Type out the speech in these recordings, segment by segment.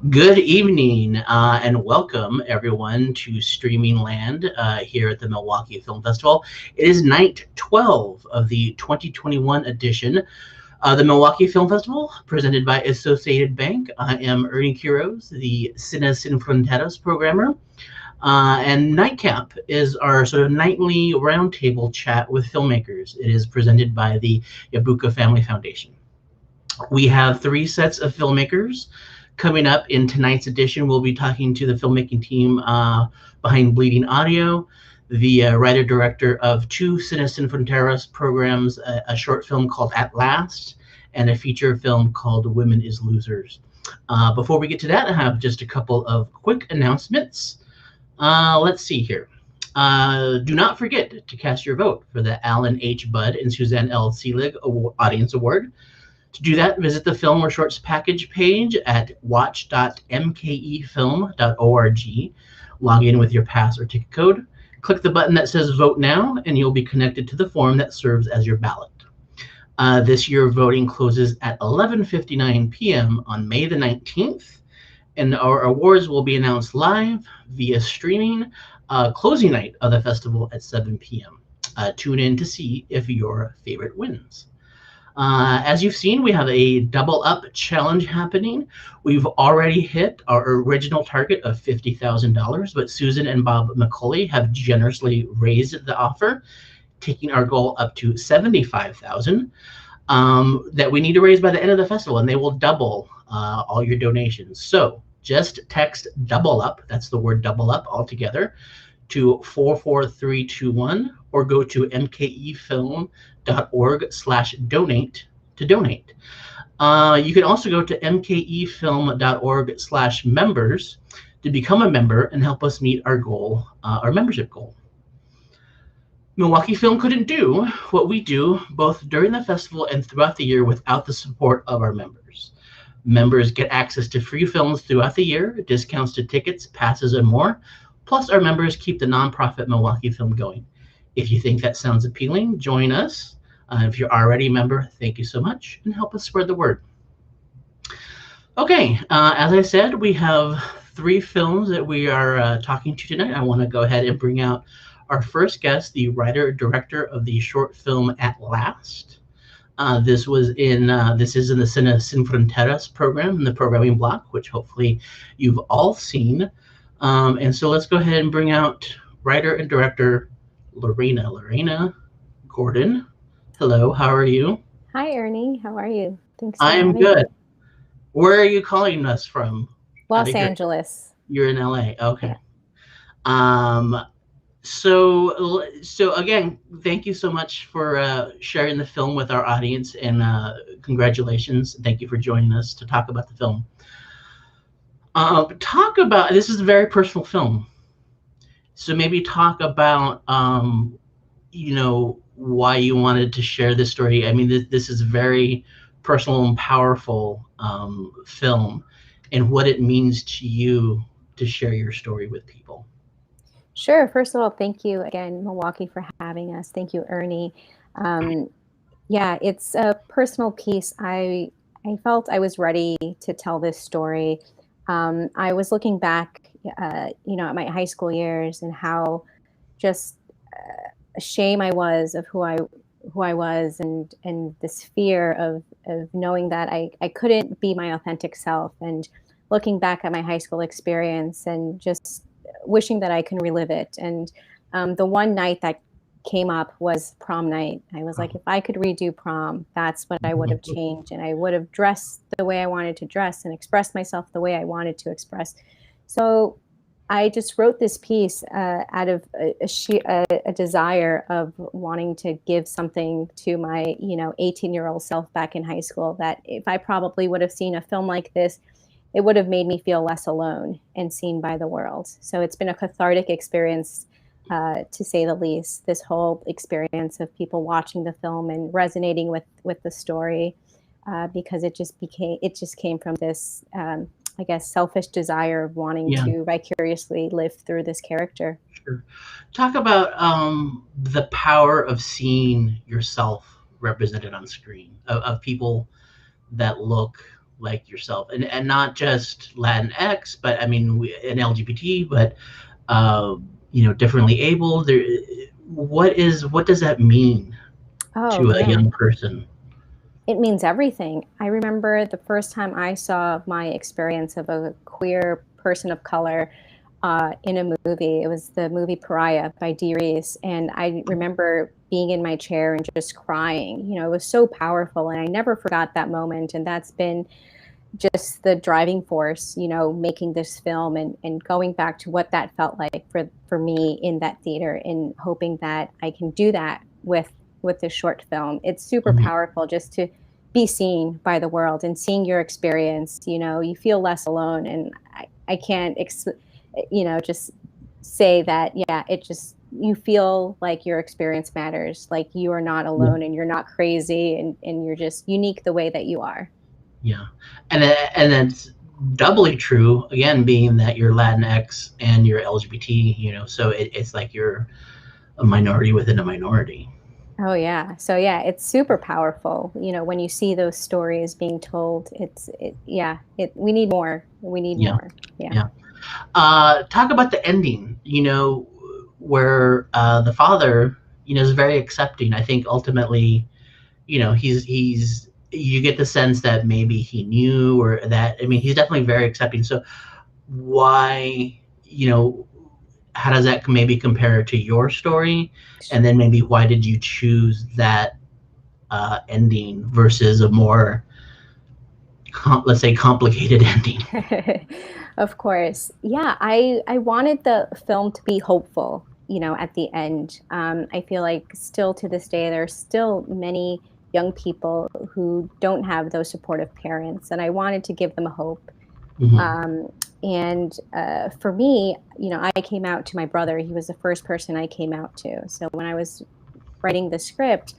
Good evening and welcome everyone to Streaming Land here at the Milwaukee Film Festival. It is night 12 of the 2021 edition of the Milwaukee Film Festival presented by Associated Bank. I am Ernie Quiroz, the Cine Sin Fronteras programmer. And Nightcap is our sort of nightly roundtable chat with filmmakers. It is presented by the Yabuka Family Foundation. We have three sets of filmmakers. Coming up in tonight's edition, we'll be talking to the filmmaking team behind Bleeding Audio, the writer-director of two Cine Sin Fronteras programs, a short film called At Last, and a feature film called Women is Losers. Before we get to that, I have just a couple of quick announcements. Let's see here. Do not forget to cast your vote for the Alan H. Budd and Suzanne L. Seelig Audience Award. To do that, visit the Film or Shorts package page at watch.mkefilm.org. Log in with your pass or ticket code. Click the button that says Vote Now, and you'll be connected to the form that serves as your ballot. This year, voting closes at 11:59 p.m. on May the 19th, and our awards will be announced live via streaming closing night of the festival at 7 p.m. Tune in to see if your favorite wins. As you've seen, we have a double up challenge happening. We've already hit our original target of $50,000, but Susan and Bob McCauley have generously raised the offer, taking our goal up to $75,000 that we need to raise by the end of the festival, and they will double all your donations. So just text double up, that's the word double up altogether, to 44321, or go to mkefilm.org/donate to donate. You can also go to mkefilm.org/members to become a member and help us meet our goal, our membership goal. Milwaukee Film couldn't do what we do both during the festival and throughout the year without the support of our members. Members get access to free films throughout the year, discounts to tickets, passes, and more. Plus, our members keep the nonprofit Milwaukee Film going. If you think that sounds appealing, join us. If you're already a member, thank you so much, and help us spread the word. Okay, as I said, we have three films that we are talking to tonight. I want to go ahead and bring out our first guest, the writer-director of the short film At Last. This is in the Cine Sin Fronteras program, in the programming block, which hopefully you've all seen. And so let's go ahead and bring out writer and director Lorena Gordon. Hello, how are you? Hi, Ernie. How are you? Thanks for I am having good. me. Where are you calling us from? Los Angeles. You're in LA. Okay. Yeah. So again, thank you so much for sharing the film with our audience, and congratulations. Thank you for joining us to talk about the film. This is a very personal film. So maybe talk about, why you wanted to share this story. I mean, this is a very personal and powerful film, and what it means to you to share your story with people. Sure. First of all, thank you again, Milwaukee, for having us. Thank you, Ernie. Yeah, it's a personal piece. I felt I was ready to tell this story. I was looking back, at my high school years and how just ashamed I was of who I was, and this fear of knowing that I couldn't be my authentic self, and looking back at my high school experience and just wishing that I can relive it. And the one night that came up was prom night. I was like, if I could redo prom, that's what I would have changed. And I would have dressed the way I wanted to dress and expressed myself the way I wanted to express. So I just wrote this piece out of a desire of wanting to give something to my, 18-year-old self back in high school, that if I probably would have seen a film like this, it would have made me feel less alone and seen by the world. So it's been a cathartic experience, to say the least, this whole experience of people watching the film and resonating with the story, because it just came from this, I guess, selfish desire of wanting to vicariously live through this character. Sure. Talk about the power of seeing yourself represented on screen, of people that look like yourself, and not just Latinx, but I mean, and LGBT, but differently able. What does that mean Oh to a young man, person? it means everything. I remember the first time I saw my experience of a queer person of color in a movie. It was the movie Pariah by Dee Reese. And I remember being in my chair and just crying. It was so powerful. And I never forgot that moment. And that's been just the driving force, making this film and going back to what that felt like for me in that theater and hoping that I can do that with this short film. It's super Mhm. powerful just to be seen by the world and seeing your experience. You feel less alone. And I can't, just say that, yeah, it just, you feel like your experience matters, like you are not Yeah, alone and you're not crazy and you're just unique the way that you are. yeah, and that's doubly true again, being that you're Latinx and you're LGBT. So it's like you're a minority within a minority. Oh yeah. So yeah, it's super powerful. When you see those stories being told, yeah, we need more. We need Yeah, more. Yeah. yeah. Talk about the ending. Where the father, is very accepting. I think ultimately, he's you get the sense that maybe he knew, or that, I mean, he's definitely very accepting. So why, how does that maybe compare to your story? And then maybe why did you choose that ending versus a more, let's say, complicated ending? Of course. Yeah, I wanted the film to be hopeful, at the end. I feel like still to this day, there are still many young people who don't have those supportive parents, and I wanted to give them hope. Hmm. Um, and for me, I came out to my brother. He was the first person I came out to. So when I was writing the script,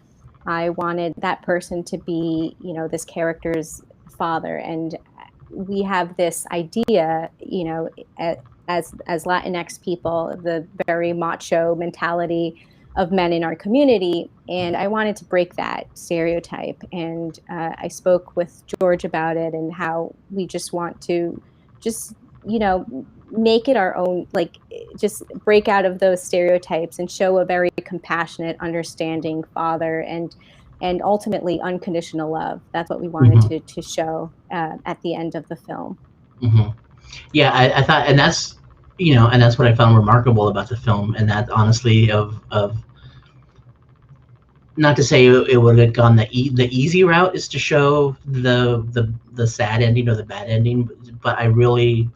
I wanted that person to be, this character's father. And we have this idea, as Latinx people, the very macho mentality of men in our community. And I wanted to break that stereotype. And I spoke with George about it and how we just want to just, make it our own, like just break out of those stereotypes and show a very compassionate, understanding father and ultimately unconditional love. That's what we wanted Hmm. to show at the end of the film. Hmm. Yeah, I thought, and that's what I found remarkable about the film, and that honestly, of not to say it would have gone the easy route, is to show the sad ending or the bad ending, but I really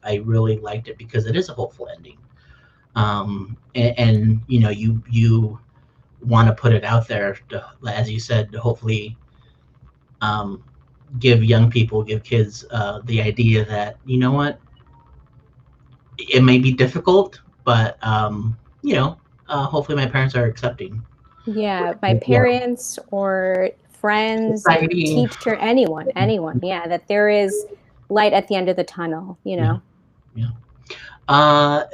liked it because it is a hopeful ending. And you want to put it out there to, as you said, to hopefully um, give kids the idea that, what, it may be difficult, but hopefully my parents are accepting. Yeah, my Yeah, parents or friends, society. teacher, anyone. Yeah, that there is light at the end of the tunnel, Yeah, yeah. Uh,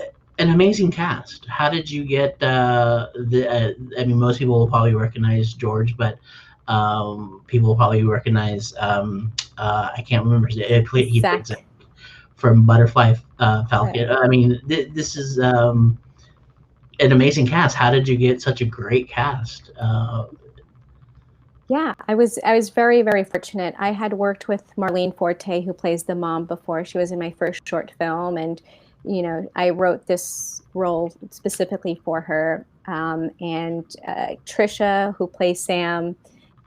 an amazing cast. How did you get the? I mean, most people will probably recognize George, but people will probably recognize. I can't remember his name. He played Zach Zach. from Butterfly Falcon. Right. I mean, this is an amazing cast. How did you get such a great cast? Yeah, I was very, very fortunate. I had worked with Marlene Forte, who plays the mom before. She was in my first short film, and I wrote this role specifically for her. And Trisha, who plays Sam,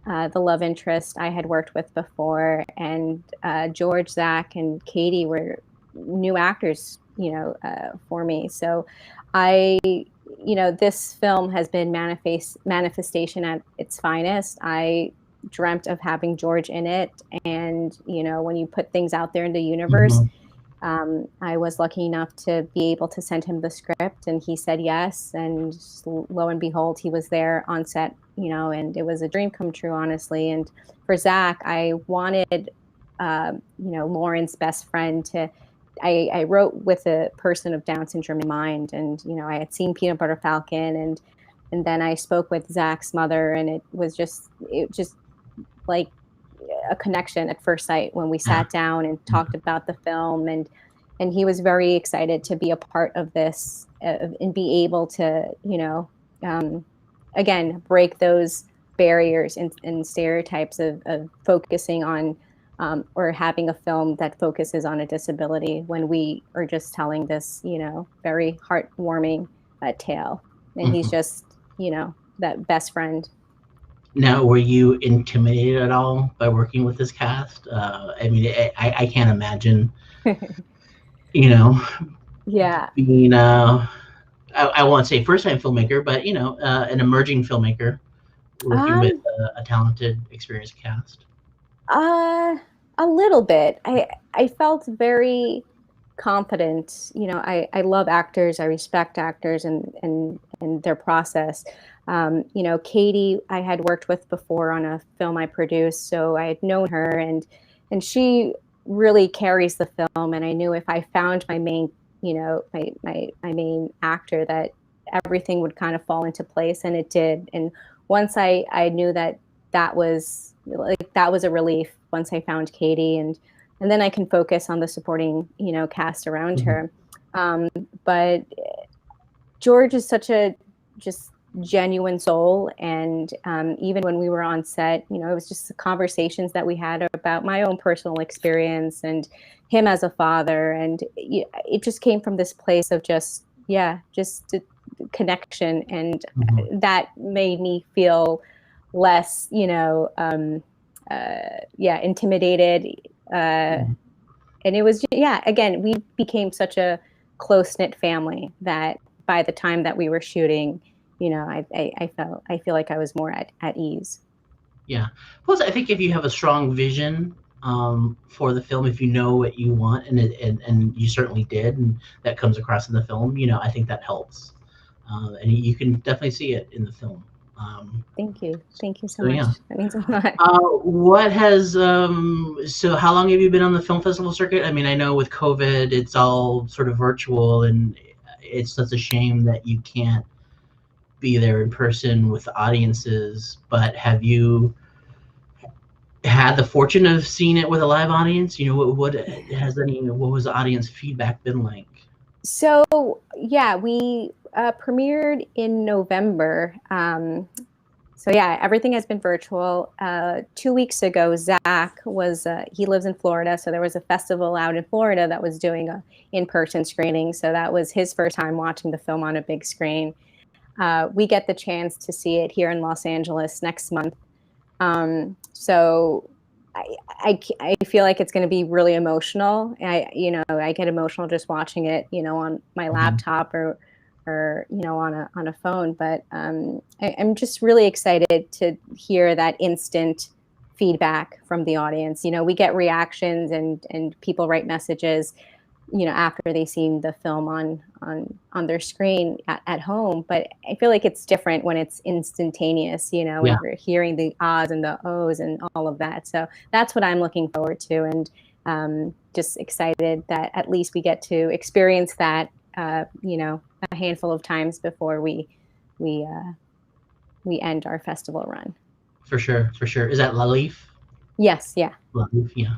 the love interest, I had worked with before, and George, Zach, and Katie were new actors, for me. So I this film has been manifestation at its finest. I dreamt of having George in it, and when you put things out there in the universe, Mhm. I was lucky enough to be able to send him the script, and he said yes. And lo and behold, he was there on set, and it was a dream come true, honestly. And for Zach, I wanted, Lauren's best friend to. I wrote with a person of Down syndrome in mind, and I had seen Peanut Butter Falcon, and then I spoke with Zach's mother, and it just like a connection at first sight when we sat down and talked about the film, and he was very excited to be a part of this, and be able to, again, break those barriers and stereotypes of focusing on, or having a film that focuses on a disability when we are just telling this, very heartwarming tale. And he's just, that best friend. Now, were you intimidated at all by working with this cast? I mean, I can't imagine, Yeah. being, I won't say first-time filmmaker, but, an emerging filmmaker working with a talented, experienced cast. A little bit. I felt very confident. I love actors. I respect actors and their process. Katie, I had worked with before on a film I produced, so I had known her, and she really carries the film. And I knew if I found my main, my main actor, that everything would kind of fall into place, and it did. And once I knew that was a relief once I found Katie, and then I can focus on the supporting, cast around her. But George is such a just genuine soul, and even when we were on set, it was just the conversations that we had about my own personal experience and him as a father, and it just came from this place of just a connection, and that made me feel less, intimidated. And it was, again, we became such a close-knit family that by the time that we were shooting, I feel like I was more at ease. Yeah. Plus, I think if you have a strong vision for the film, if you know what you want, and you certainly did, and that comes across in the film, I think that helps. And you can definitely see it in the film. Thank you so much. Yeah. That means a lot. What has so how long have you been on the film festival circuit? I mean, I know with COVID it's all sort of virtual, and it's such a shame that you can't be there in person with audiences, but have you had the fortune of seeing it with a live audience? What was the audience feedback been like? So yeah, we premiered in November. So yeah, everything has been virtual. 2 weeks ago, Zach he lives in Florida, so there was a festival out in Florida that was doing a in-person screening. So that was his first time watching the film on a big screen. We get the chance to see it here in Los Angeles next month. So I feel like it's going to be really emotional. I get emotional just watching it, on my laptop or on a phone. But I'm just really excited to hear that instant feedback from the audience. We get reactions and people write messages, after they've seen the film on their screen at home. But I feel like it's different when it's instantaneous, when we're hearing the ahs and the ohs and all of that. So that's what I'm looking forward to, and just excited that at least we get to experience that, a handful of times before we end our festival run. For sure. Is that La Leaf? Yes. Yeah. La Leaf, yeah.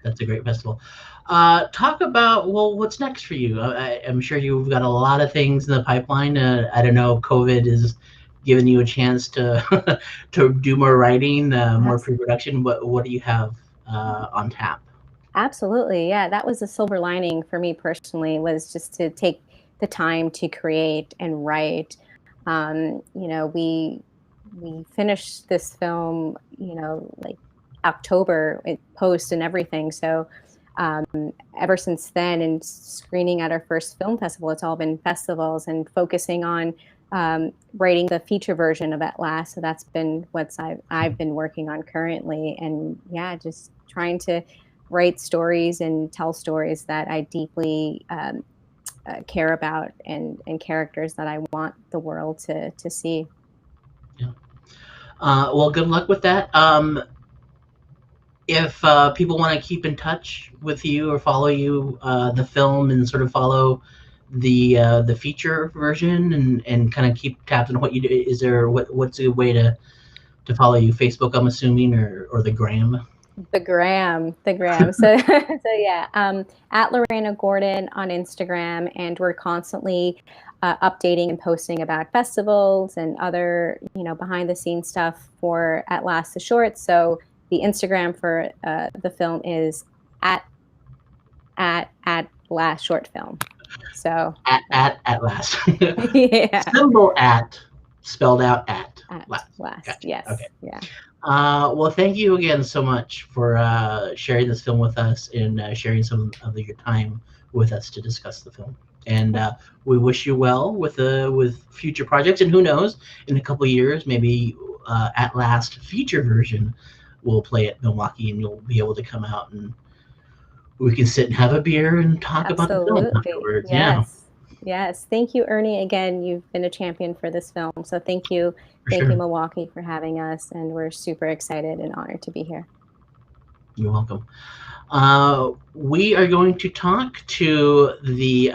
That's a great festival. Talk about, what's next for you? I'm sure you've got a lot of things in the pipeline. I don't know if COVID is giving you a chance to to do more writing, more pre-production. What do you have on tap? Absolutely. Yeah, that was a silver lining for me personally, was just to take the time to create and write. We finished this film, like October, post and everything. So ever since then, and screening at our first film festival, it's all been festivals and focusing on writing the feature version of At Last. So that's been what I've been working on currently. And yeah, just trying to write stories and tell stories that I deeply care about, and characters that I want the world to see. Yeah. Well, good luck with that. If people want to keep in touch with you or follow you, the film, and sort of follow the feature version, and kind of keep tabs on what you do, is there what's a way to follow you? Facebook, I'm assuming, or the gram? The gram. So, so yeah, at Lorena Gordon on Instagram, and we're constantly updating and posting about festivals and other, behind the scenes stuff for At Last the Short. So the Instagram for the film is at last short film. So at last. yeah. Symbol at, spelled out at last. Gotcha. Yes. Okay. Yeah. Well, thank you again so much for sharing this film with us and sharing some of your time with us to discuss the film. And we wish you well with future projects. And who knows, in a couple of years, maybe At Last feature version will play at Milwaukee, and you'll be able to come out and we can sit and have a beer and talk about the film afterwards. Yes. Yeah. Yes. Thank you, Ernie. Again, you've been a champion for this film. So thank you. Thank you, Milwaukee, for having us. And we're super excited and honored to be here. You're welcome. We are going to talk to the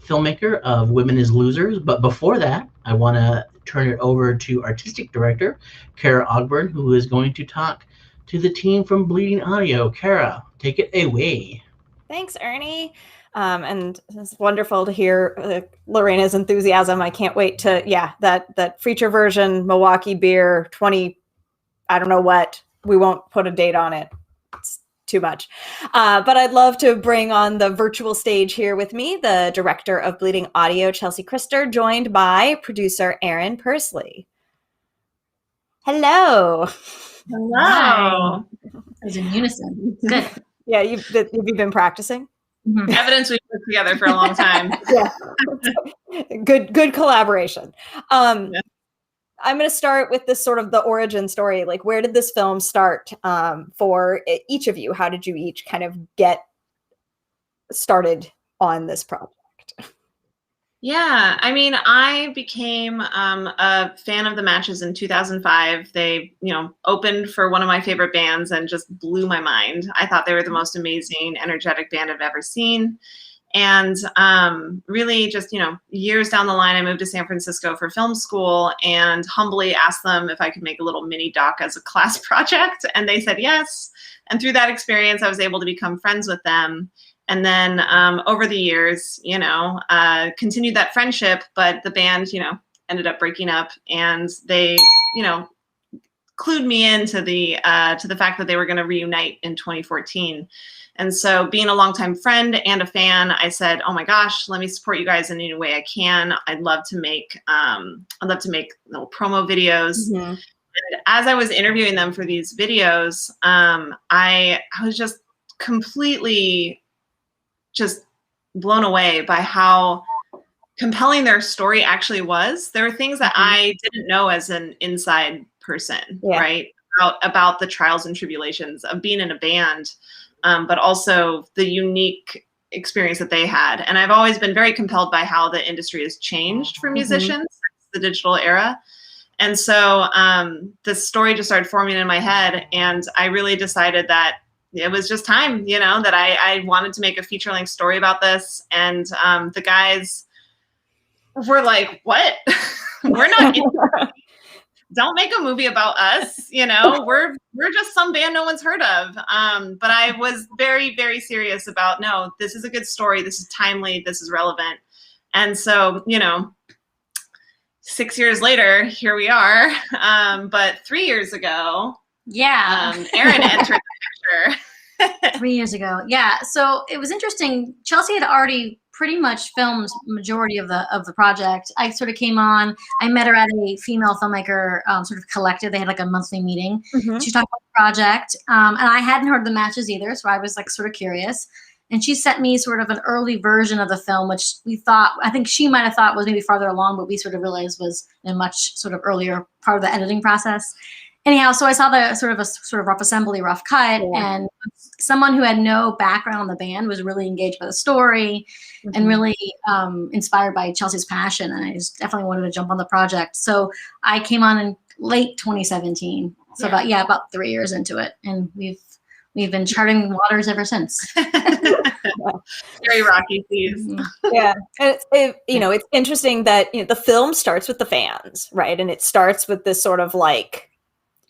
filmmaker of Women as Losers. But before that, I want to turn it over to Artistic Director, Kara Ogburn, who is going to talk to the team from Bleeding Audio. Kara, take it away. Thanks, Ernie. And it's wonderful to hear Lorena's enthusiasm. I can't wait to, that feature version, Milwaukee beer, 20, I don't know what, we won't put a date on it. It's too much. But I'd love to bring on the virtual stage here with me, the director of Bleeding Audio, Chelsea Christer, joined by producer Aaron Persley. Hello. Hello. It was in unison. Good. Yeah, you've been practicing? Mm-hmm. Evidence we've put together for a long time. Yeah. Good collaboration. I'm going to start with this sort of the origin story. Like, where did this film start for each of you? How did you each kind of get started on this project? Yeah, I mean, I became a fan of the matches in 2005. They, opened for one of my favorite bands and just blew my mind. I thought they were the most amazing, energetic band I've ever seen. And really just, years down the line, I moved to San Francisco for film school and humbly asked them if I could make a little mini doc as a class project. And they said yes. And through that experience, I was able to become friends with them. And then over the years, continued that friendship, but the band, ended up breaking up, and they, clued me into the fact that they were going to reunite in 2014. And so, being a longtime friend and a fan, I said, "Oh my gosh, let me support you guys in any way I can. I'd love to make little promo videos." Mm-hmm. And as I was interviewing them for these videos, I was just completely blown away by how compelling their story actually was. There were things that I didn't know as an inside person, right? About the trials and tribulations of being in a band, but also the unique experience that they had. And I've always been very compelled by how the industry has changed for musicians since the digital era. And so this story just started forming in my head, and I really decided that it was just time, that I wanted to make a feature-length story about this. And the guys were like, "What? We're not don't make a movie about us, we're just some band no one's heard of." But I was very, very serious about, no, this is a good story. This is timely. This is relevant. And so, 6 years later, here we are. But 3 years ago, Aaron entered the picture. 3 years ago. Yeah. So it was interesting. Chelsea had already pretty much filmed majority of the project. I sort of came on, I met her at a female filmmaker sort of collective. They had like a monthly meeting. Mm-hmm. She talked about the project. And I hadn't heard the matches either. So I was like sort of curious. And she sent me sort of an early version of the film, which I think she might have thought was maybe farther along, but we sort of realized was a much sort of earlier part of the editing process. Anyhow, so I saw the sort of rough assembly, rough cut, and someone who had no background in the band was really engaged by the story and really inspired by Chelsea's passion. And I just definitely wanted to jump on the project. So I came on in late 2017. So about 3 years into it, and we've been charting waters ever since. Very rocky seas. Yeah, and it's interesting that the film starts with the fans, right? And it starts with this sort of like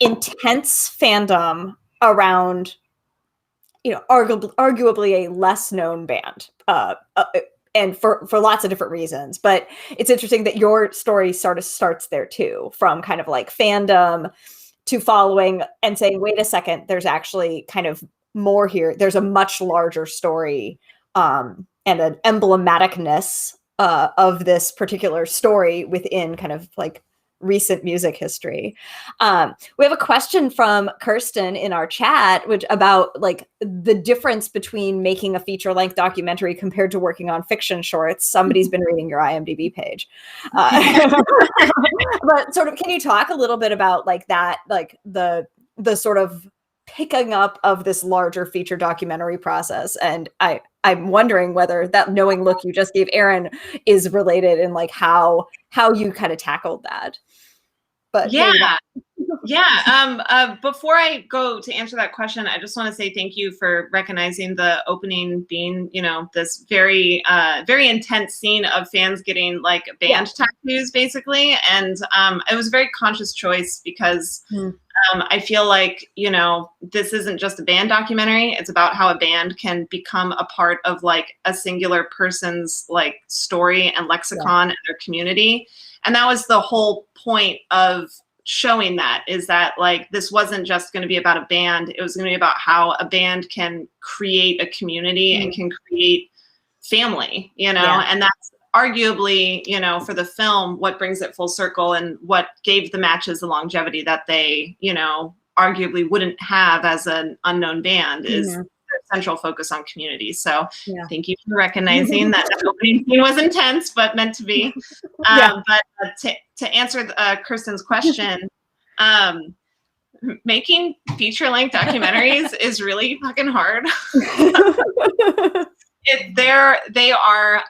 intense fandom around arguably a less known band, and for lots of different reasons. But it's interesting that your story sort of starts there too, from kind of like fandom to following and saying, wait a second, there's actually kind of more here. There's a much larger story, and an emblematicness of this particular story within kind of like recent music history. We have a question from Kirsten in our chat, which about like the difference between making a feature-length documentary compared to working on fiction shorts. Somebody's been reading your IMDb page. But sort of, can you talk a little bit about like that, like the sort of picking up of this larger feature documentary process? And I'm wondering whether that knowing look you just gave Aaron is related in like how you kind of tackled that. But yeah. Before I go to answer that question, I just want to say thank you for recognizing the opening being, this very, very intense scene of fans getting like band tattoos, basically. And it was a very conscious choice because I feel like, this isn't just a band documentary. It's about how a band can become a part of like a singular person's like story and lexicon and their community. And that was the whole point of showing that, is that like, this wasn't just going to be about a band. It was going to be about how a band can create a community and can create family, and that's arguably, for the film, what brings it full circle and what gave the Matches the longevity that they, arguably wouldn't have as an unknown band is their central focus on community. So thank you for recognizing that the opening scene was intense, but meant to be. But to answer Kirsten's question, making feature-length documentaries is really fucking hard. They are,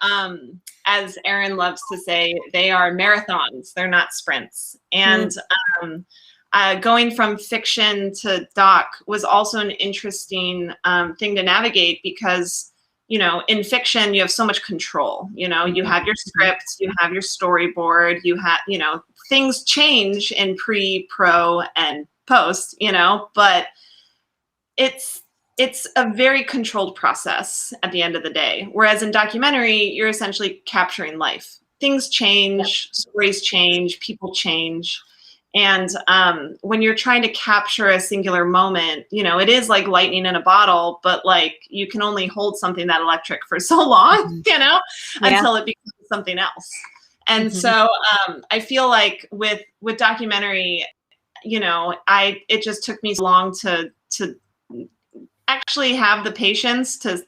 as Aaron loves to say, they are marathons. They're not sprints. And going from fiction to doc was also an interesting thing to navigate because, in fiction, you have so much control. You have your scripts, you have your storyboard, you have, things change in pre, pro, and post, but it's a very controlled process at the end of the day. Whereas in documentary, you're essentially capturing life. Things change, stories change, people change. And when you're trying to capture a singular moment, it is like lightning in a bottle, but like you can only hold something that electric for so long, until it becomes something else. And so I feel like with documentary, it just took me so long to actually have the patience to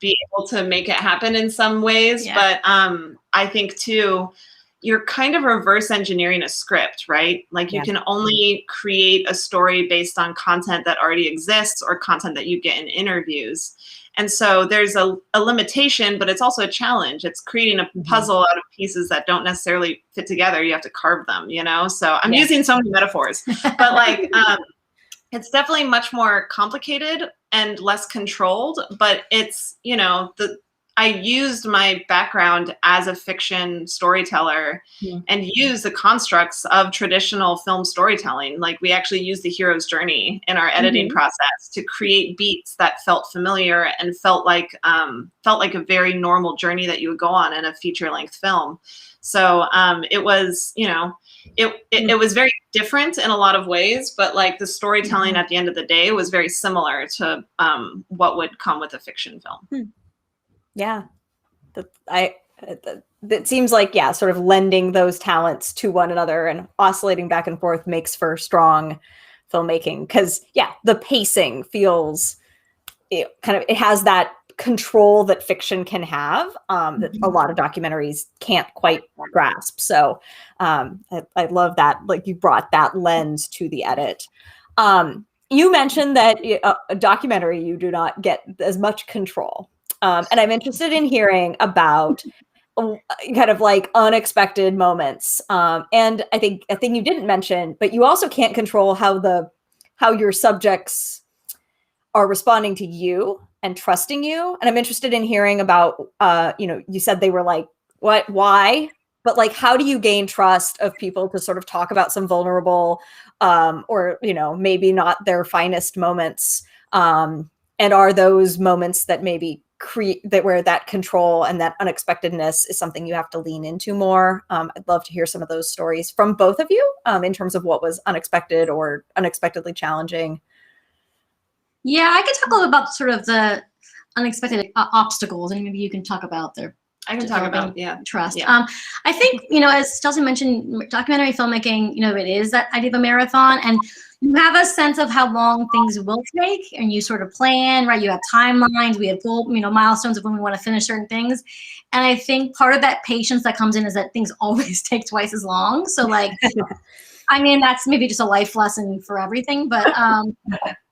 be able to make it happen in some ways. But I think too, you're kind of reverse engineering a script, right? Like you can only create a story based on content that already exists or content that you get in interviews. And so there's a limitation, but it's also a challenge. It's creating a puzzle out of pieces that don't necessarily fit together. You have to carve them, So I'm using so many metaphors, but like, it's definitely much more complicated and less controlled, but it's, I used my background as a fiction storyteller and used the constructs of traditional film storytelling. Like we actually used the hero's journey in our editing process to create beats that felt familiar and felt like a very normal journey that you would go on in a feature-length film. So it was, it was very different in a lot of ways, but like the storytelling at the end of the day was very similar to what would come with a fiction film. Yeah, it seems like, sort of lending those talents to one another and oscillating back and forth makes for strong filmmaking. Because, the pacing feels it has that control that fiction can have that a lot of documentaries can't quite grasp. So I love that, like you brought that lens to the edit. You mentioned that a documentary, you do not get as much control. And I'm interested in hearing about kind of like unexpected moments. And I think a thing you didn't mention, but you also can't control how your subjects are responding to you and trusting you. And I'm interested in hearing about, you said they were like, what, why? But like, how do you gain trust of people to sort of talk about some vulnerable or, maybe not their finest moments And are those moments that maybe that where that control and that unexpectedness is something you have to lean into more? I'd love to hear some of those stories from both of you in terms of what was unexpected or unexpectedly challenging. Yeah, I could talk a little about sort of the unexpected obstacles, and maybe you can talk about their I can talk about trust. Yeah. I think, you know, as Chelsea mentioned, documentary filmmaking, you know, it is that idea of a marathon, and you have a sense of how long things will take, and you sort of plan, right? You have timelines, we have goal, you know, milestones of when we want to finish certain things. And I think part of that patience that comes in is that things always take twice as long. So like, I mean, that's maybe just a life lesson for everything, but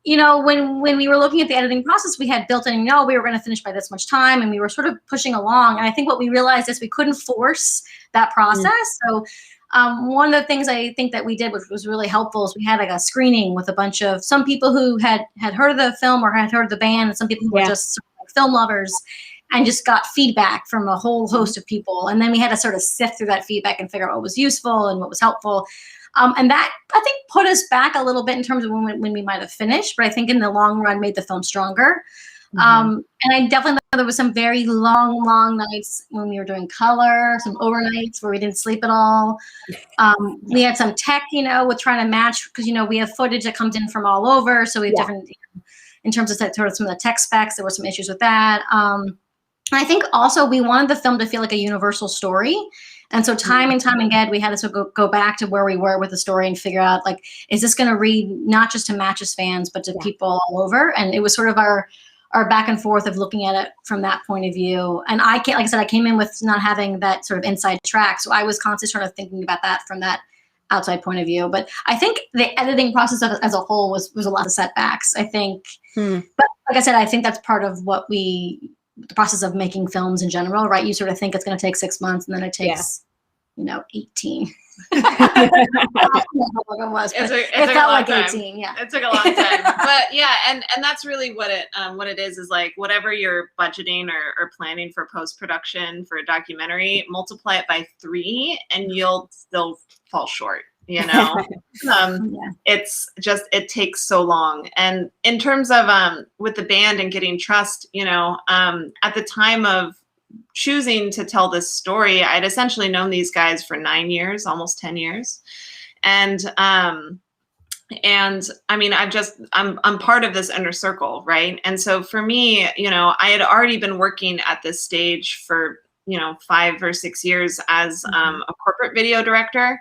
you know, when we were looking at the editing process, we had built in, you know, we were going to finish by this much time, and we were sort of pushing along. And I think what we realized is we couldn't force that process. So one of the things I think that we did, which was really helpful, is we had like a screening with a bunch of some people who had heard of the film or had heard of the band, and some people who were just sort of like film lovers, and just got feedback from a whole host of people. And then we had to sort of sift through that feedback and figure out what was useful and what was helpful. And that, I think, put us back a little bit in terms of when we might have finished, but I think in the long run made the film stronger. And I definitely know there was some very long nights when we were doing color, some overnights where we didn't sleep at all. We had some tech, you know, with trying to match, because, you know, we have footage that comes in from all over. So we have different, you know, in terms of sort of some of the tech specs, there were some issues with that. And I think also we wanted the film to feel like a universal story. And so time and time again, we had to sort of go back to where we were with the story and figure out, like, is this going to read not just to Matches fans, but to people all over? And it was sort of our back and forth of looking at it from that point of view. And I can't, like I said, I came in with not having that sort of inside track. So I was constantly sort of thinking about that from that outside point of view. But I think the editing process as a whole was a lot of setbacks, I think. But like I said, I think that's part of what the process of making films in general, right? You sort of think it's going to take 6 months, and then it takes, you know, 18. It felt like 18. Yeah, it took a long time. But yeah, and that's really what it is like, whatever you're budgeting or planning for post-production for a documentary, multiply it by 3 and you'll still fall short, you know. It's just, it takes so long. And in terms of with the band and getting trust, you know, at the time of choosing to tell this story, I'd essentially known these guys for 9 years, almost 10 years. And I mean, I'm part of this inner circle, right? And so for me, you know, I had already been working at this stage for, you know, 5 or 6 years as a corporate video director.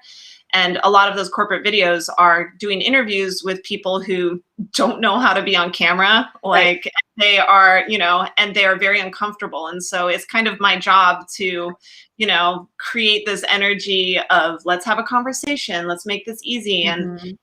And a lot of those corporate videos are doing interviews with people who don't know how to be on camera. Like they are, you know, and they are very uncomfortable. And so it's kind of my job to, you know, create this energy of, let's have a conversation, let's make this easy. And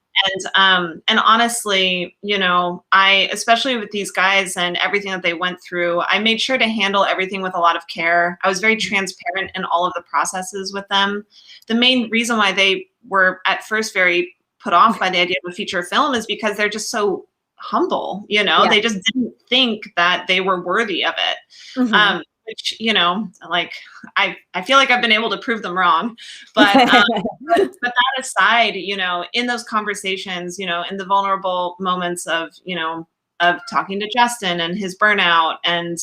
honestly, you know, I, especially with these guys and everything that they went through, I made sure to handle everything with a lot of care. I was very transparent in all of the processes with them. The main reason why they were at first very put off by the idea of a feature film is because they're just so humble, you know, they just didn't think that they were worthy of it. Which, you know, like, I feel like I've been able to prove them wrong, but that aside, you know, in those conversations, you know, in the vulnerable moments of, you know, of talking to Justin and his burnout, and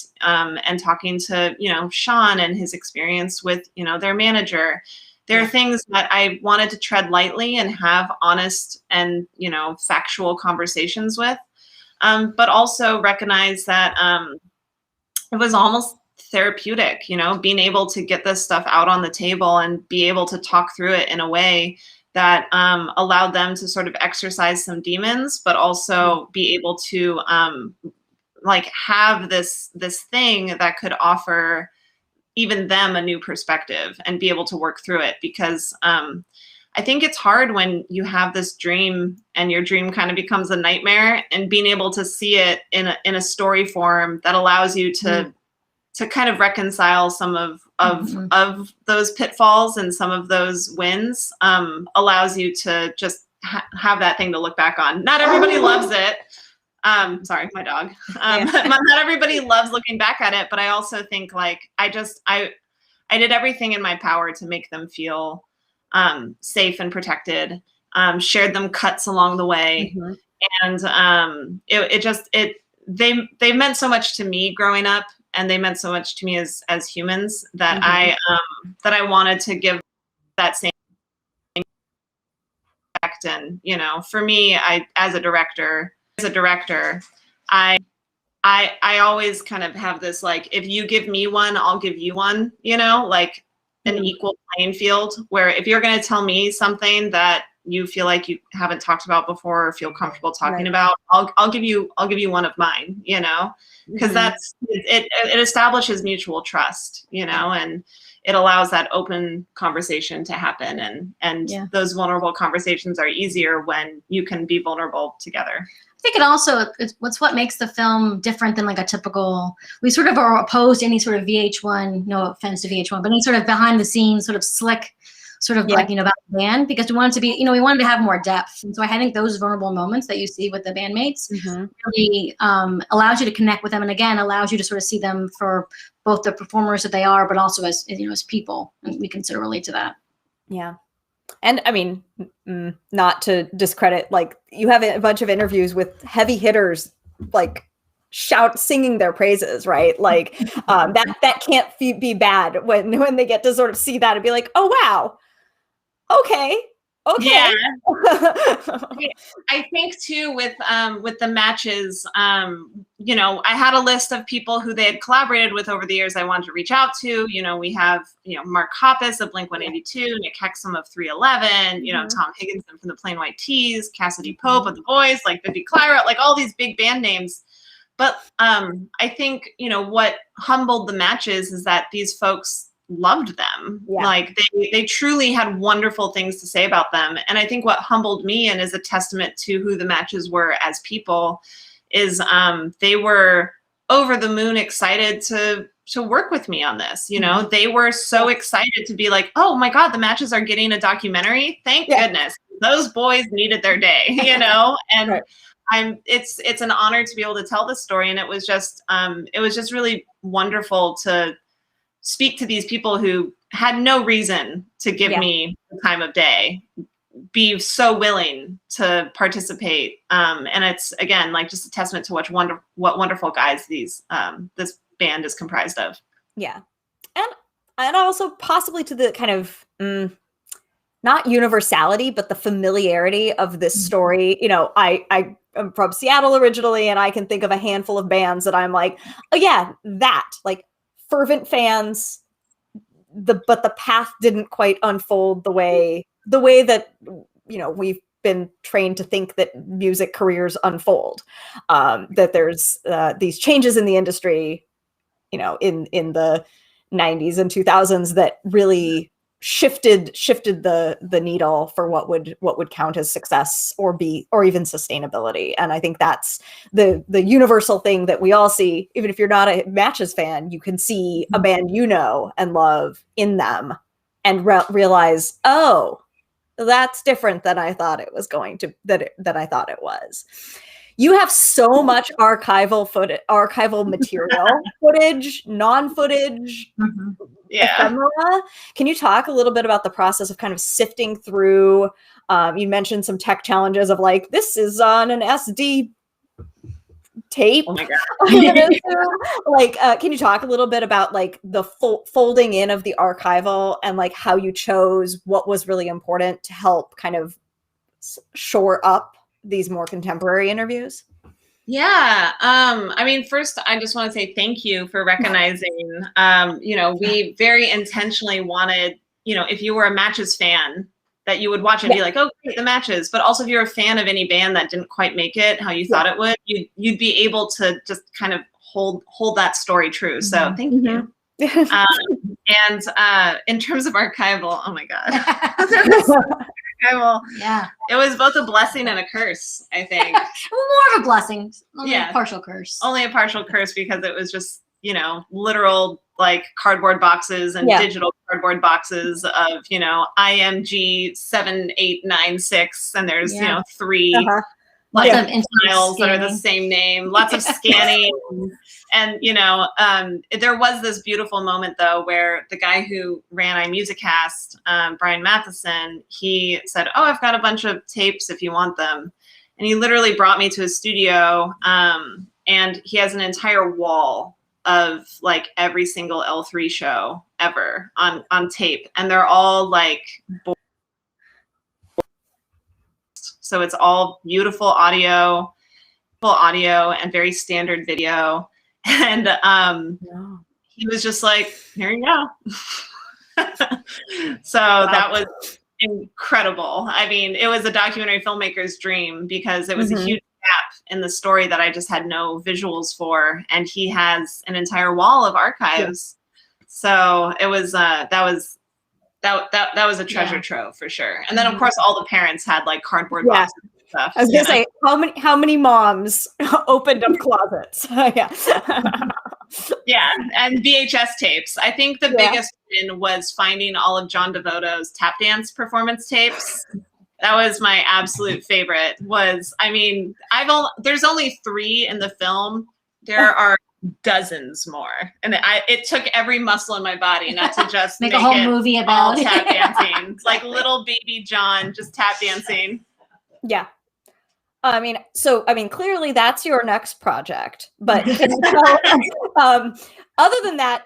talking to, you know, Sean and his experience with, you know, their manager, there are things that I wanted to tread lightly and have honest and, you know, factual conversations with, but also recognize that it was almost therapeutic, you know, being able to get this stuff out on the table and be able to talk through it in a way that allowed them to sort of exercise some demons, but also be able to like have this thing that could offer even them a new perspective and be able to work through it. Because I think it's hard when you have this dream and your dream kind of becomes a nightmare, and being able to see it in a story form that allows you to kind of reconcile some of those pitfalls and some of those wins, allows you to just have that thing to look back on. Not everybody loves it. Sorry, my dog. Not everybody loves looking back at it, but I also think, like, I did everything in my power to make them feel safe and protected, shared them cuts along the way. And they meant so much to me growing up, and they meant so much to me as humans that I wanted to give that same effect. And for me, as a director, I always kind of have this, like, if you give me one, I'll give you one, like an equal playing field, where if you're going to tell me something that you feel like you haven't talked about before or feel comfortable talking about, I'll give you one of mine, because that's it establishes mutual trust, and it allows that open conversation to happen, and those vulnerable conversations are easier when you can be vulnerable together. I think it also, it's what makes the film different than like a typical, we sort of are opposed to any sort of VH1, no offense to VH1, but any sort of behind the scenes sort of slick, sort of like, about the band, because we wanted to be, we wanted to have more depth. And so I think those vulnerable moments that you see with the bandmates really allows you to connect with them. And again, allows you to sort of see them for both the performers that they are, but also as people. And we can sort of relate to that. Yeah. And I mean, not to discredit, like, you have a bunch of interviews with heavy hitters, like singing their praises, right? Like that can't be bad when they get to sort of see that and be like, oh, wow. Okay. Yeah. I think too with the matches, I had a list of people who they had collaborated with over the years I wanted to reach out to. We have, Mark Hoppus of Blink-182, Nick Hexum of 311, Tom Higginson from the Plain White T's, Cassidy Pope of The Voice, like Bibi Clyro, like all these big band names. But I think, what humbled the matches is that these folks loved them. Like they truly had wonderful things to say about them. And I think what humbled me, and is a testament to who the matches were as people, is they were over the moon excited to work with me on this. They were so excited to be like, oh my God, the matches are getting a documentary. Thank goodness. Those boys needed their day, and it's an honor to be able to tell this story. And it was just really wonderful to speak to these people who had no reason to give me the time of day, be so willing to participate. And it's, again, like just a testament to what wonderful guys this band is comprised of. Yeah. And also possibly to the kind of, not universality, but the familiarity of this story. I am from Seattle originally, and I can think of a handful of bands that I'm like, oh yeah, that, like, fervent fans, but the path didn't quite unfold the way that we've been trained to think that music careers unfold. That there's these changes in the industry, in the 90s and 2000s that really shifted the needle for what would count as success or even sustainability. And I think that's the universal thing that we all see. Even if you're not a Matches fan, you can see a band and love in them, and realize, oh, that's different than I thought it was going to, that I thought it was. You have so much archival material, footage, non-footage, ephemera. Can you talk a little bit about the process of kind of sifting through? You mentioned some tech challenges of like, this is on an SD tape. Oh my God. Like, can you talk a little bit about like the folding in of the archival, and like how you chose what was really important to help kind of shore up these more contemporary interviews? Yeah. I mean, first, I just want to say thank you for recognizing, we very intentionally wanted, if you were a Matches fan, that you would watch it and be like, oh, great, the Matches. But also, if you're a fan of any band that didn't quite make it how you thought it would, you'd be able to just kind of hold that story true. So thank you. And in terms of archival, oh my God. It was both a blessing and a curse, I think. More of a blessing. Only a partial curse. Only a partial curse, because it was just, literal like cardboard boxes and digital cardboard boxes of, IMG 7896, and there's, 3 lots of files that are the same name, lots of scanning. And, there was this beautiful moment, though, where the guy who ran iMusicast, Brian Matheson, he said, oh, I've got a bunch of tapes if you want them. And he literally brought me to his studio. and he has an entire wall of like every single L3 show ever on tape, and they're all like, so it's all beautiful audio and very standard video. And he was just like, here you go. So that was incredible. I mean, it was a documentary filmmaker's dream because it was a huge gap in the story that I just had no visuals for, and he has an entire wall of archives. So it was that was a treasure trove for sure. And then of course all the parents had like cardboard boxes and stuff. I was gonna say, how many moms opened up closets? Yeah, and VHS tapes. I think the biggest win was finding all of John DeVoto's tap dance performance tapes. That was my absolute favorite. I mean, there's only 3 in the film. There are dozens more, and it took every muscle in my body not to just make a whole movie about all tap dancing. It's like little baby John just tap dancing. Yeah. I mean, clearly that's your next project, but other than that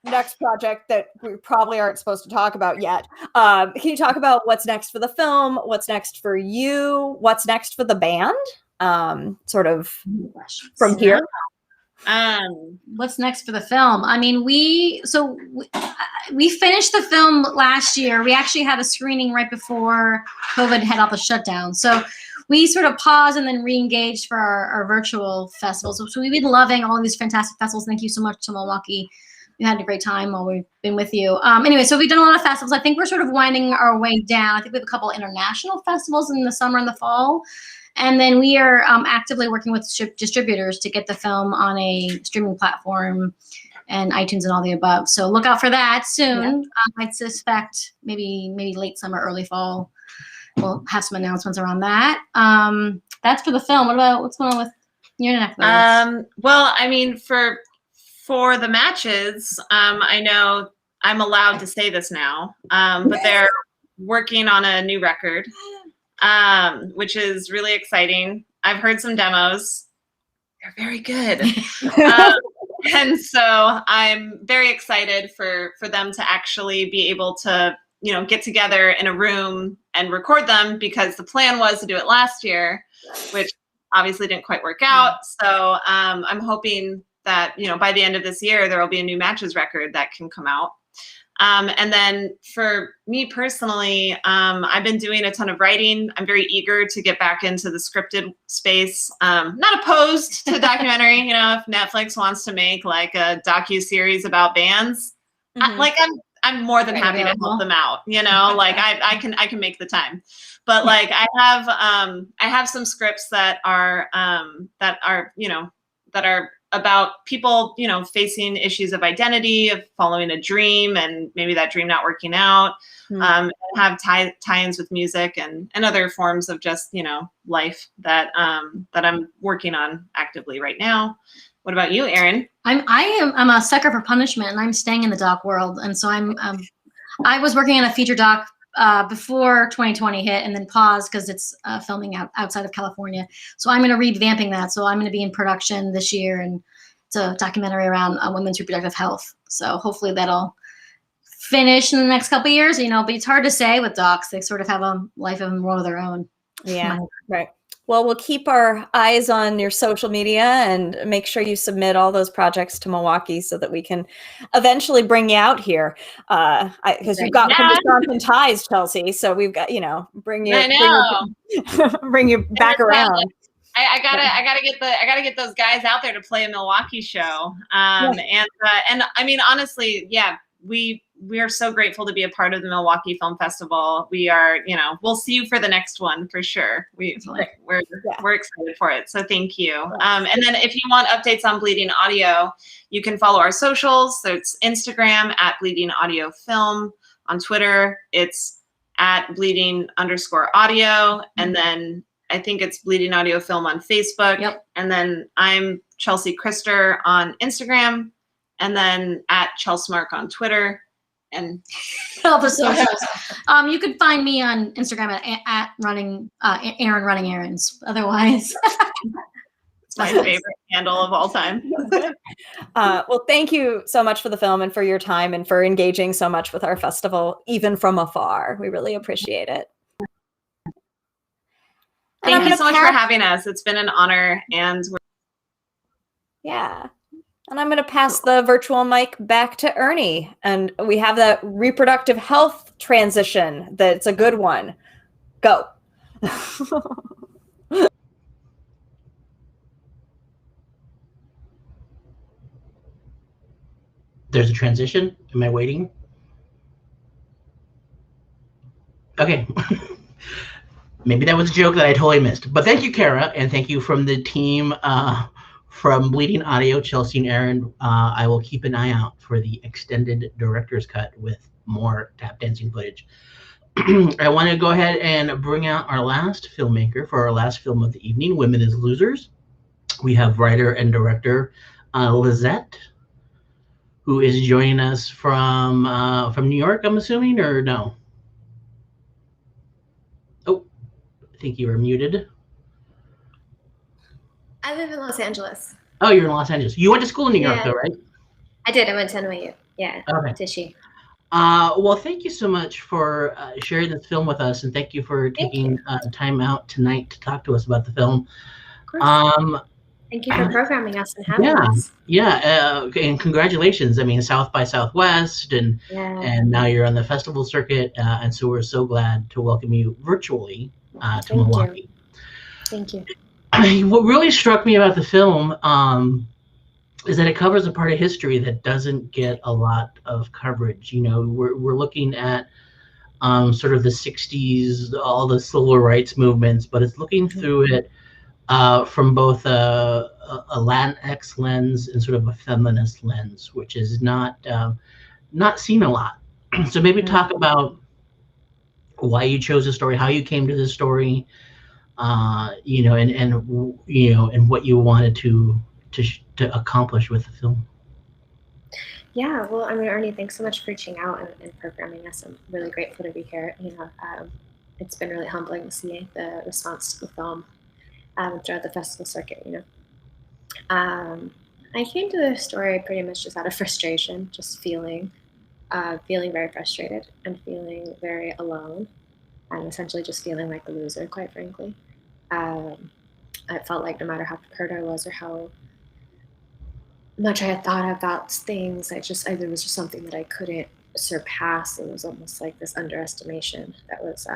next project that we probably aren't supposed to talk about yet, can you talk about what's next for the film? What's next for you? What's next for the band? Sort of from here. What's next for the film? I mean, we finished the film last year. We actually had a screening right before COVID had all the shutdown. So we sort of paused and then re-engaged for our virtual festivals. So we've been loving all of these fantastic festivals. Thank you so much to Milwaukee. We had a great time while we've been with you. Anyway, so we've done a lot of festivals. I think we're sort of winding our way down. I think we have a couple international festivals in the summer and the fall. And then we are actively working with distributors to get the film on a streaming platform and iTunes and all the above. So look out for that soon. I'd suspect maybe late summer, early fall. We'll have some announcements around that. That's for the film. What's going on with your neck? Well, I mean, for the matches, I know I'm allowed to say this now, but they're working on a new record, which is really exciting. I've heard some demos. They're very good. And so I'm very excited for them to actually be able to, get together in a room and record them, because the plan was to do it last year, which obviously didn't quite work out. So I'm hoping that, by the end of this year, there will be a new matches record that can come out. And then for me personally, I've been doing a ton of writing. I'm very eager to get back into the scripted space. Not opposed to documentary, if Netflix wants to make like a docu-series about bands, I'm more than happy to help them out, like I can make the time. But like I have some scripts that are about people, facing issues of identity, of following a dream, and maybe that dream not working out. And have tie-ins with music and other forms of just, life that I'm working on actively right now. What about you, Erin? I'm a sucker for punishment, and I'm staying in the doc world. And so I was working on a feature doc before 2020 hit, and then paused because it's filming outside of California. So I'm going to revamping that. So I'm going to be in production this year, and it's a documentary around women's reproductive health. So hopefully that'll finish in the next couple of years, but it's hard to say with docs. They sort of have a life of world of their own. Yeah, right. Well, we'll keep our eyes on your social media and make sure you submit all those projects to Milwaukee so that we can eventually bring you out here. Because you've got Wisconsin ties, Chelsea. So we've got, bring you back around. I gotta get those guys out there to play a Milwaukee show. And I mean, honestly, we are so grateful to be a part of the Milwaukee Film Festival. We are, we'll see you for the next one for sure. We're excited for it. So thank you. And then if you want updates on Bleeding Audio, you can follow our socials. So it's Instagram at Bleeding Audio Film. On Twitter, it's at Bleeding_audio. And then I think it's Bleeding Audio Film on Facebook. Yep. And then I'm Chelsea Christer on Instagram. And then at Chelsmark on Twitter. And all the socials. You could find me on Instagram at running Erin running errands. Otherwise, It's my favorite candle of all time. Well, thank you so much for the film and for your time and for engaging so much with our festival, even from afar. We really appreciate it. Thank you so much for having us. It's been an honor, and yeah. And I'm going to pass the virtual mic back to Ernie. And we have that reproductive health transition. That's a good one. Go. There's a transition. Am I waiting? Okay. Maybe that was a joke that I totally missed. But thank you, Kara, and thank you from the team from Bleeding Audio, Chelsea and Aaron. I will keep an eye out for the extended director's cut with more tap dancing footage. I want to go ahead and bring out our last filmmaker for our last film of the evening, Women as Losers. We have writer and director Lizette, who is joining us from New York, I'm assuming, or no? Oh, I think you are muted. I live in Los Angeles. Oh, you're in Los Angeles. You went to school in New York, though, right? I did. I went to NYU. Yeah. Okay. Tishy. Well, thank you so much for sharing this film with us, and thank you for taking time out tonight to talk to us about the film. Of course. Thank you for programming us and having us. Yeah, and congratulations. I mean, South by Southwest, and now you're on the festival circuit, and so we're so glad to welcome you virtually to Milwaukee. Thank you. What really struck me about the film is that it covers a part of history that doesn't get a lot of coverage. You know, we're looking at sort of the 60s, all the civil rights movements, but it's looking through it from both a Latinx lens and sort of a feminist lens, which is not seen a lot. So maybe talk about why you chose the story, how you came to this story, you know, and you know, and what you wanted to accomplish with the film. Yeah, well, I mean, Ernie, thanks so much for reaching out and programming us. I'm really grateful to be here. You know, it's been really humbling to see the response to the film throughout the festival circuit. You know, I came to the story pretty much just out of frustration, just feeling very frustrated and feeling very alone, and essentially just feeling like a loser, quite frankly. I felt like no matter how hurt I was or how much I had thought about things, there was just something that I couldn't surpass. It was almost like this underestimation that was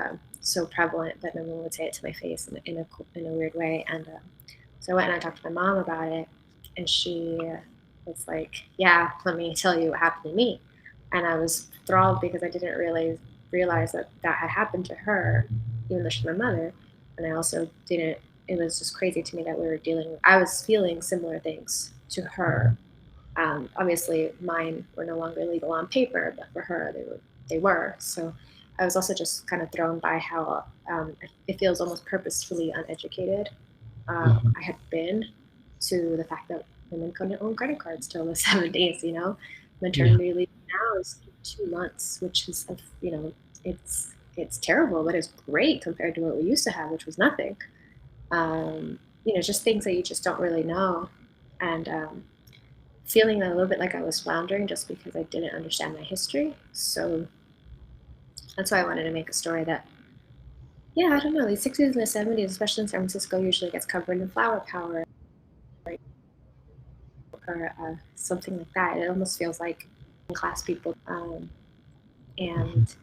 so prevalent, but no one would say it to my face in a weird way. And so I went and I talked to my mom about it, and she was like, "Yeah, let me tell you what happened to me." And I was enthralled because I didn't really realize that had happened to her, even though she's my mother. And I also didn't. It was just crazy to me that I was feeling similar things to her. Obviously, mine were no longer legal on paper, but for her, they were. So I was also just kind of thrown by how it feels almost purposefully uneducated I had been to the fact that women couldn't own credit cards till the 70s. You know, maternity leave now is 2 months, which is, you know, it's terrible, but it's great compared to what we used to have, which was nothing. You know, just things that you just don't really know, and feeling a little bit like I was floundering just because I didn't understand my history. So that's why I wanted to make a story that, yeah, I don't know, the 60s and the 70s, especially in San Francisco, usually gets covered in flower power, right? Or something like that. It almost feels like class people, and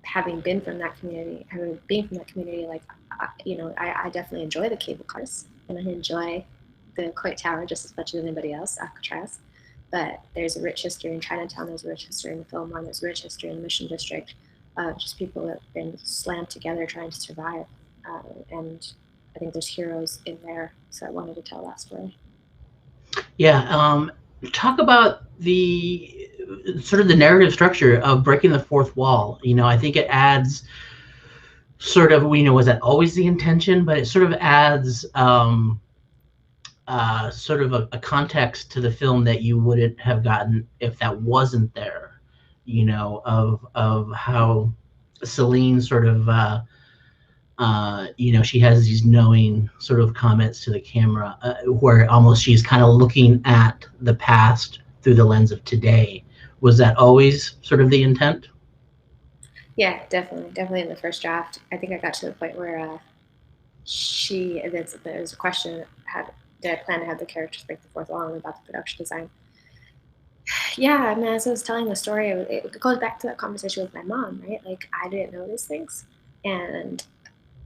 having been from that community, like, you know, I definitely enjoy the cable cars, and I enjoy the Coit Tower just as much as anybody else, Alcatraz. But there's a rich history in Chinatown, there's a rich history in the Fillmore, there's a rich history in the Mission District, just people that have been slammed together trying to survive. And I think there's heroes in there, so I wanted to tell that story. Yeah, talk about the sort of the narrative structure of breaking the fourth wall. You know, I think it adds sort of, you know, was that always the intention? But it sort of adds sort of a context to the film that you wouldn't have gotten if that wasn't there. You know, of how Celine sort of she has these knowing sort of comments to the camera, where almost she's kind of looking at the past through the lens of today. Was that always sort of the intent? Yeah, definitely in the first draft. I think I got to the point where there was a question, did I plan to have the characters break the fourth wall about the production design? Yeah, I mean, as I was telling the story, it goes back to that conversation with my mom, right? Like, I didn't know these things, and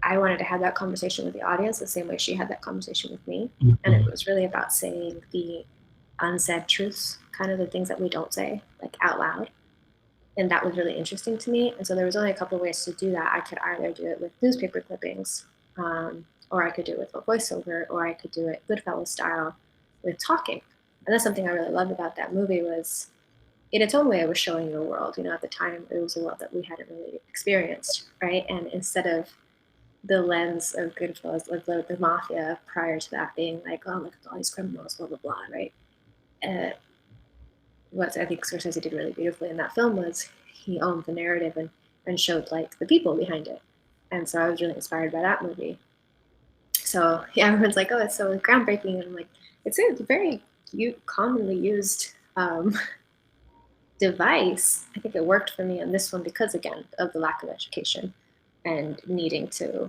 I wanted to have that conversation with the audience the same way she had that conversation with me. Mm-hmm. And it was really about saying the unsaid truths, kind of the things that we don't say, like, out loud. And that was really interesting to me. And so there was only a couple of ways to do that. I could either do it with newspaper clippings, or I could do it with a voiceover, or I could do it Goodfellas style with talking. And that's something I really loved about that movie was, in its own way, it was showing you a world. At the time, it was a world that we hadn't really experienced, right? And instead of the lens of Goodfellas, like the mafia prior to that being like, oh, look at all these criminals, blah, blah, blah, right? What I think Scorsese did really beautifully in that film was he owned the narrative and showed like the people behind it. And so I was really inspired by that movie. So yeah, everyone's like, oh, it's so groundbreaking. And I'm like, it's a very commonly used device. I think it worked for me on this one because, again, of the lack of education and needing to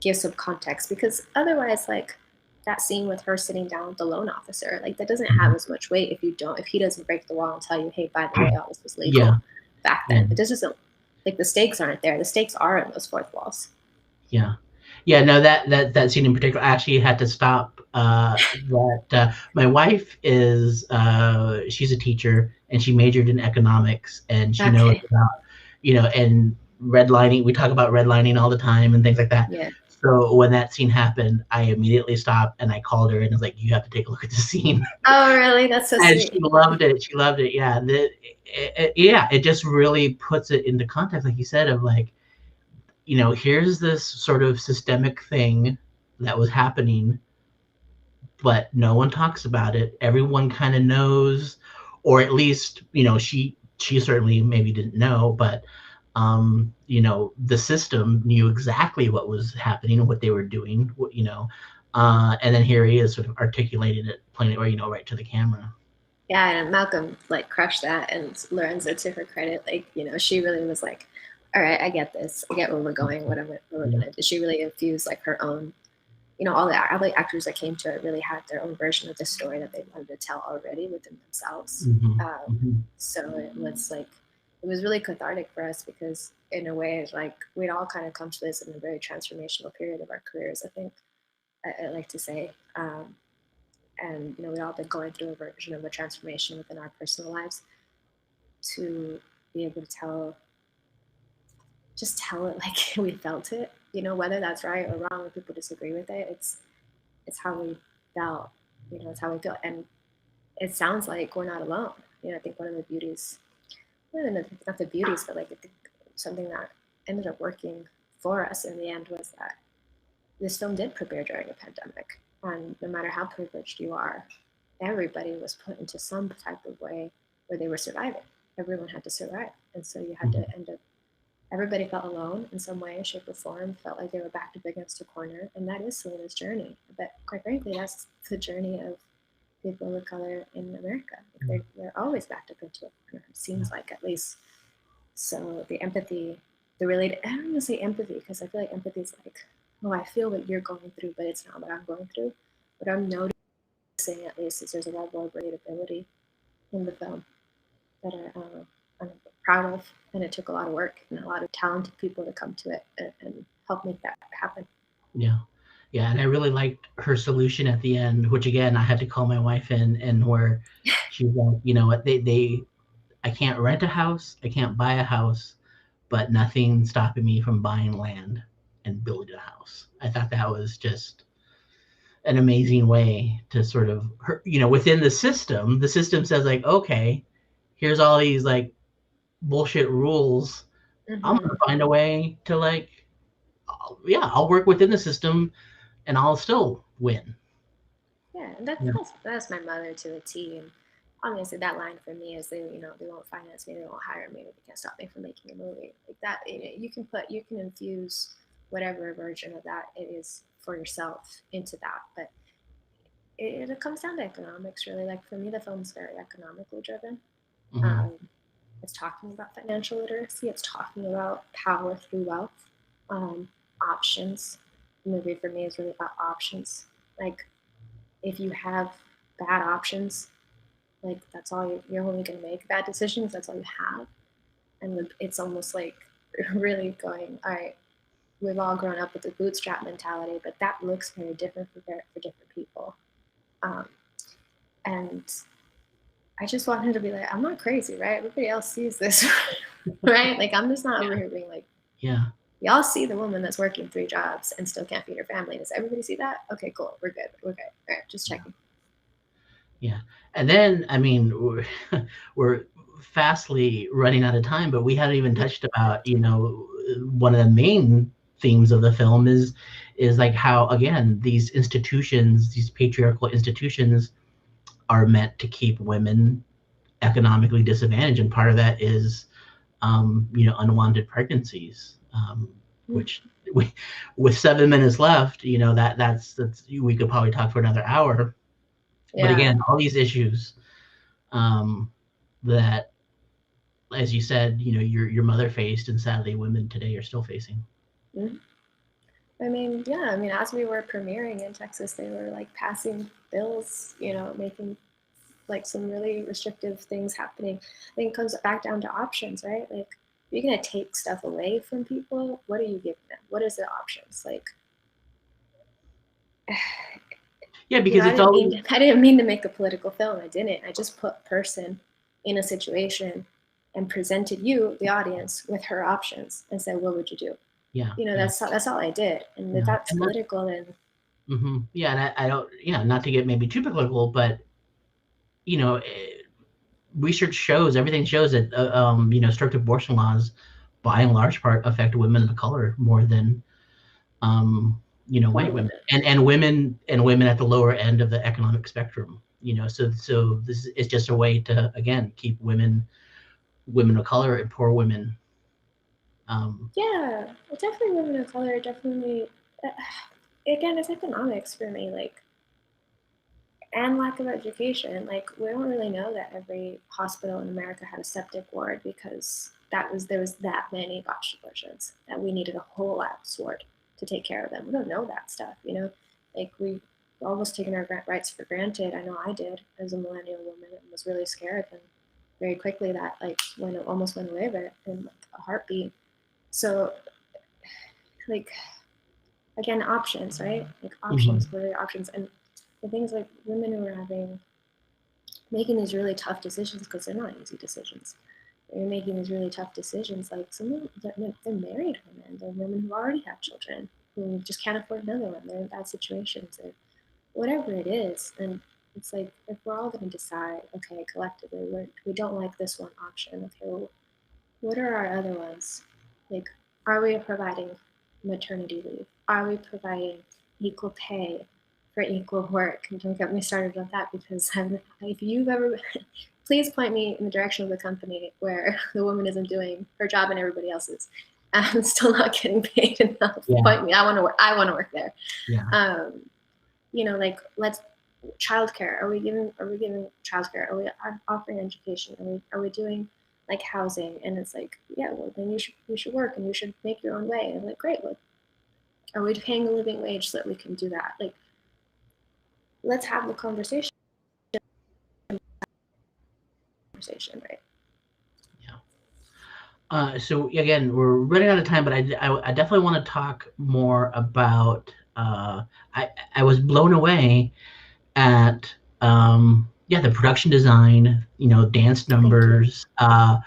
give some context, because otherwise, like, that scene with her sitting down with the loan officer, like, that doesn't have as much weight if he doesn't break the wall and tell you, hey, by the way, all this was legal back then. It just doesn't, like, the stakes aren't there. The stakes are in those fourth walls. No, that scene in particular, I actually had to stop. My wife is she's a teacher and she majored in economics, and she knows about and redlining. We talk about redlining all the time and things like that. Yeah. So when that scene happened, I immediately stopped and I called her and was like, "You have to take a look at the scene." Oh, really? That's so and sweet. She loved it. She loved it. Yeah. It just really puts it into context, like you said, of like, here's this sort of systemic thing that was happening, but no one talks about it. Everyone kind of knows, or at least, she certainly maybe didn't know, but the system knew exactly what was happening and what they were doing, and then here he is sort of articulating it plainly, or, right to the camera. Yeah, and Malcolm like crushed that, and Lorenzo, to her credit, like, she really was like, all right, I get this. I get where we're going, what we're gonna do. She really infused like her own, all the actors that came to it really had their own version of the story that they wanted to tell already within themselves. So it was really cathartic for us, because in a way, like, we'd all kind of come to this in a very transformational period of our careers, I think, I like to say. And we've all been going through a version of a transformation within our personal lives, to be able to tell it like we felt it, whether that's right or wrong, when people disagree with it, it's how we felt, it's how we feel. And it sounds like we're not alone. I think one of the beauties, not the beauties, but like, I think something that ended up working for us in the end was that this film did premiere during a pandemic. And no matter how privileged you are, everybody was put into some type of way where they were surviving. Everyone had to survive. And so you had to end up, everybody felt alone in some way, shape, or form, felt like they were backed up against a corner. And that is Selena's journey. But quite frankly, that's the journey of people of color in America. Like, they're always backed up into a corner, it seems like, at least. So the empathy, I don't even say empathy, because I feel like empathy is like, oh, I feel what you're going through, but it's not what I'm going through. What I'm noticing, at least, is there's a level of relatability in the film that I'm proud of, and it took a lot of work and a lot of talented people to come to it and help make that happen. Yeah, and I really liked her solution at the end, which, again, I had to call my wife in, and where she's like, what, I can't rent a house, I can't buy a house, but nothing stopping me from buying land and building a house. I thought that was just an amazing way to sort of, within the system says, like, okay, here's all these like bullshit rules. I'm gonna find a way to, like, I'll work within the system and I'll still win. Yeah, and that's my mother to a T. And obviously that line for me is, they won't finance me, they won't hire me, they can't stop me from making a movie. Like that, you can infuse whatever version of that it is for yourself into that. But it comes down to economics, really. Like for me, the film's very economically driven. It's talking about financial literacy. It's talking about power through wealth, options. The movie for me is really about options. Like if you have bad options, like that's all you're only going to make bad decisions. That's all you have. And it's almost like really going, all right, we've all grown up with the bootstrap mentality, but that looks very different for different people. And I just want him to be like, I'm not crazy, right? Everybody else sees this, right? Like, I'm just not over here being like, yeah. Y'all see the woman that's working 3 jobs and still can't feed her family. Does everybody see that? Okay, cool. We're good. All right, just checking. Yeah. And then, I mean, we're fastly running out of time, but we haven't even touched about, one of the main themes of the film is like how, again, these institutions, these patriarchal institutions are meant to keep women economically disadvantaged. And part of that is, unwanted pregnancies, which with 7 minutes left, that's we could probably talk for another hour. Yeah. But again, all these issues that, as you said, your mother faced, and sadly women today are still facing. Mm-hmm. I mean, as we were premiering in Texas, they were like passing bills, making like some really restrictive things happening. I think it comes back down to options, right? Like, if you're going to take stuff away from people, what are you giving them? What is the options? Like, yeah, because I didn't mean to make a political film. I didn't. I just put person in a situation and presented you, the audience, with her options and said, what would you do? Yeah. That's all I did. And if that's political, then. Mm-hmm. Yeah. And I don't, not to get maybe too political, but, research shows, everything shows that, strict abortion laws, by and large part, affect women of color more than, white women and women at the lower end of the economic spectrum. So this is just a way to, again, keep women of color and poor women. Yeah, definitely women of color. Definitely, again, it's economics for me. Like. And lack of education. Like, we don't really know that every hospital in America had a septic ward because there was that many botched abortions that we needed a whole lab's ward to take care of them. We don't know that stuff, Like, we've almost taken our rights for granted. I know I did as a millennial woman and was really scared. And very quickly that, like, when it almost went away, but in like a heartbeat. So, like, again, options, right? Like, options, what are the options? And the things like women who are making these really tough decisions, because they're not easy decisions. They're making these really tough decisions. Like, some of them, they're married women. They're women who already have children, who just can't afford another one. They're in bad situations, or whatever it is. And it's like, if we're all going to decide, okay, collectively, we don't like this one option. Okay, well, what are our other ones? Like, are we providing maternity leave? Are we providing equal pay for equal work? And don't get me started on that, because if you've ever, please point me in the direction of the company where the woman isn't doing her job and everybody else's. I'm still not getting paid enough. Yeah. Point me. I want to work there. Yeah. Like, let's childcare. Are we giving childcare? Are we offering education? Are we doing like housing? And it's like, yeah, well, then you should work and you should make your own way. And I'm like, great. Well, are we paying a living wage so that we can do that? Like, let's have the conversation, right? Yeah. So again, we're running out of time, but I definitely want to talk more about. I was blown away at the production design. Dance numbers. A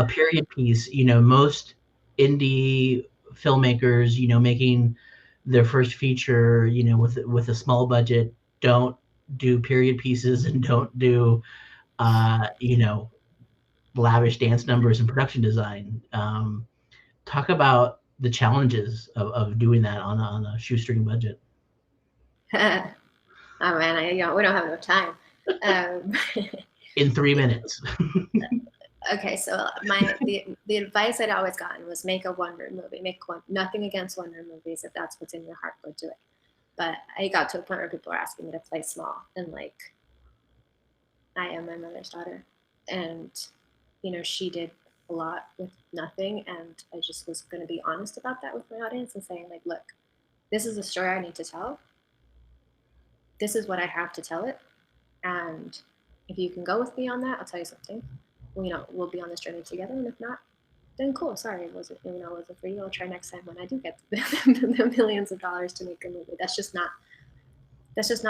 period piece. Most indie filmmakers, making their first feature, with a small budget, don't do period pieces and don't do lavish dance numbers and production design. Talk about the challenges of doing that on a shoestring budget. Oh man, we don't have enough time. In 3 minutes. Okay, so the advice I'd always gotten was make a one-room movie. Nothing against one-room movies. If that's what's in your heart, go do it. But I got to a point where people were asking me to play small, and like, I am my mother's daughter, and you know, she did a lot with nothing, and I just was going to be honest about that with my audience and saying like, look, this is a story I need to tell. This is what I have to tell it, and if you can go with me on that, I'll tell you something. You know, we'll be on this journey together, and if not, then cool. Sorry, it wasn't for you. I'll try next time when I do get the millions of dollars to make a movie. That's just not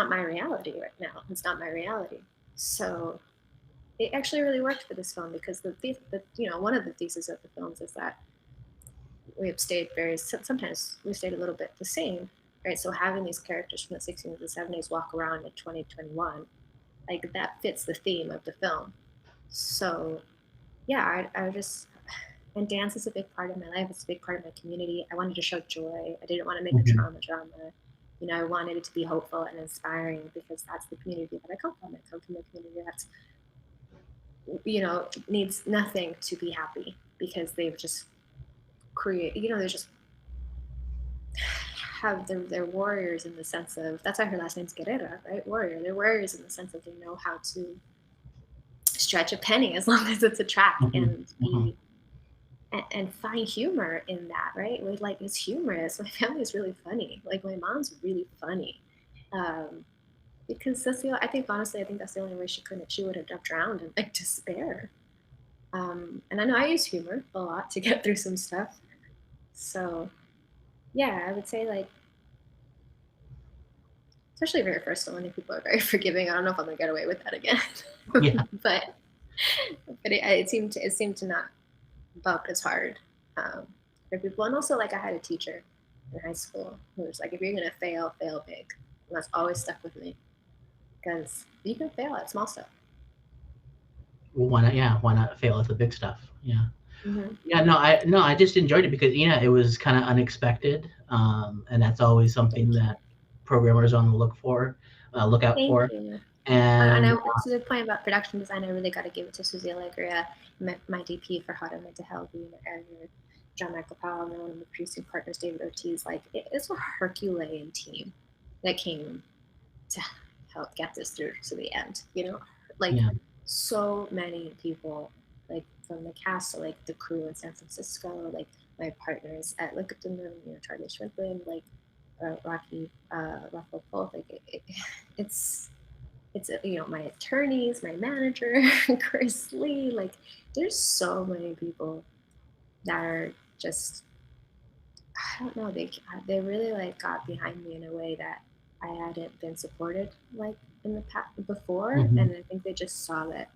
my reality right now. It's not my reality. So it actually really worked for this film because one of the theses of the films is that we have stayed sometimes we stayed a little bit the same, right? So having these characters from the 60s and the 70s walk around in 2021, like that fits the theme of the film. So yeah, I just, and dance is a big part of my life. It's a big part of my community. I wanted to show joy. I didn't want to make a drama. You know, I wanted it to be hopeful and inspiring because that's the community that I come from. I come from a community that's, you know, needs nothing to be happy because they've just they just have they're warriors in the sense of, that's why her last name's Guerrera, right? Warrior. They're warriors in the sense that they know how to stretch a penny as long as it's a track and find humor in that, right? Like it's humorous. My family is really funny. Like my mom's really funny. Because I think that's the only way she would have drowned in like despair. And I know I use humor a lot to get through some stuff. So yeah, I would say like, especially very first one, people are very forgiving. I don't know if I'm gonna get away with that again. Yeah. but it seemed to not bump as hard for people. And also, like, I had a teacher in high school who was like, if you're gonna fail big. And that's always stuck with me because you can fail at small stuff. Well, why not fail at the big stuff? Yeah. Mm-hmm. Yeah, I just enjoyed it because it was kind of unexpected, and that's always something that programmers on the look out for. You. And I to the point about production design, I really got to give it to Susie Alegria, my DP for How to Meant to Hell, being the editor, John Michael Powell, and one of the producing partners, David Ortiz. Like, it's a Herculean team that came to help get this through to the end. You know, like so many people, like from the cast to like the crew in San Francisco, like my partners at Look at the Moon, Charlie Strickland, like Rocky Ruffalo Polk, like it's my attorneys, my manager, Chris Lee, like there's so many people that are just, I don't know, they really like got behind me in a way that I hadn't been supported like in the past before. And I think they just saw that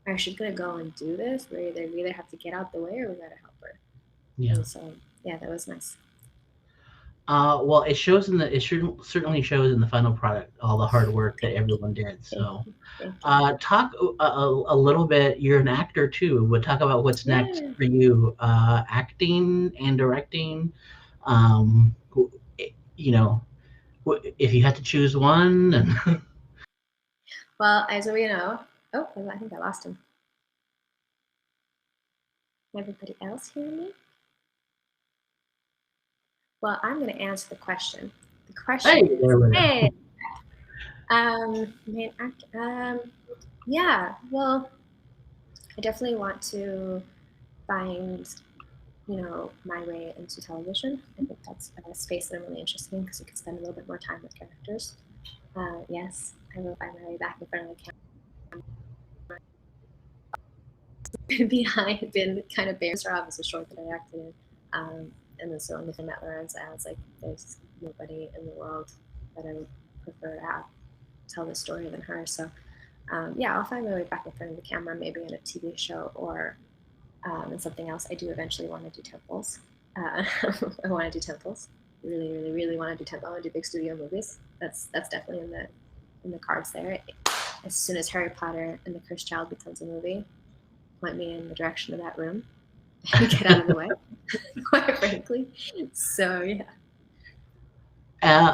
are she gonna go and do this? We either have to get out the way or we gotta help her. Yeah. And so yeah, that was nice. Well, it certainly shows in the final product all the hard work that everyone did. So, talk a little bit. You're an actor too. We'll talk about what's next for you, acting and directing. If you had to choose one. Well, as we know, I think I lost him. Everybody else hear me? Well, I'm going to answer the question. The question is, main actor. Yeah, well, I definitely want to find, my way into television. I think that's a space that I'm really interested in because you can spend a little bit more time with characters. Yes, I will find my way back in front of the camera. Been kind of bare. Rob is a short that I acted in. And then so in the film that learns, I was like, there's nobody in the world that I would prefer to tell this story than her. So I'll find my way back in front of the camera, maybe in a TV show or in something else. I do eventually want to do temples. I want to do temples. Really, really, really want to do temples. I want to do big studio movies. That's definitely in the cards there. As soon as Harry Potter and the Cursed Child becomes a movie, point me in the direction of that room. Get out of the way, quite frankly. So yeah.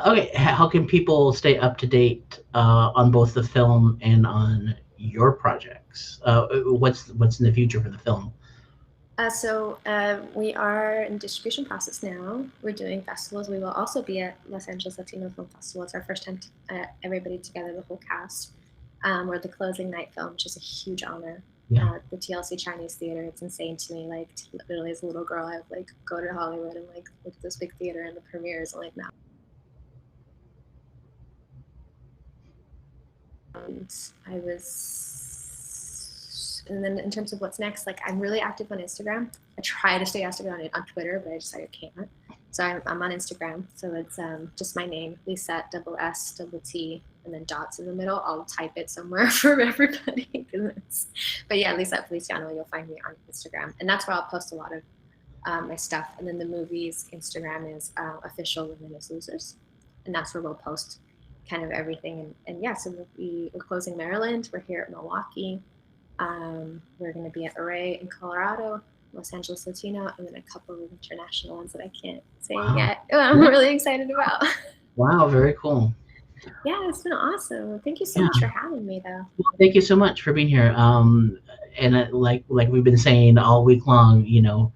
Okay, how can people stay up to date on both the film and on your projects. What's in the future for the film? So we are in the distribution process now. We're doing festivals. We will also be at Los Angeles Latino Film Festival. It's our first time everybody together, the whole cast. We're the closing night film, which is a huge honor. Yeah. The TLC Chinese Theater, it's insane to me. Like literally as a little girl, I would like go to Hollywood and like look at this big theater and the premieres and like now. And then in terms of what's next, like I'm really active on Instagram. I try to stay active on Twitter, but I just I can't. So I'm on Instagram. So it's just my name, Lisette, S_T, and then dots in the middle. I'll type it somewhere for everybody. But yeah, Lisette Feliciano, you'll find me on Instagram. And that's where I'll post a lot of my stuff. And then the movies Instagram is official Women as Losers. And that's where we'll post kind of everything. And yeah, so we're closing Maryland. We're here at Milwaukee. We're going to be at Array in Colorado, Los Angeles Latino, and then a couple of international ones that I can't say yet. I'm really excited about. Wow, very cool. Yeah, it's been awesome. Thank you so much for having me, though. Well, thank you so much for being here. And like we've been saying all week long, you know,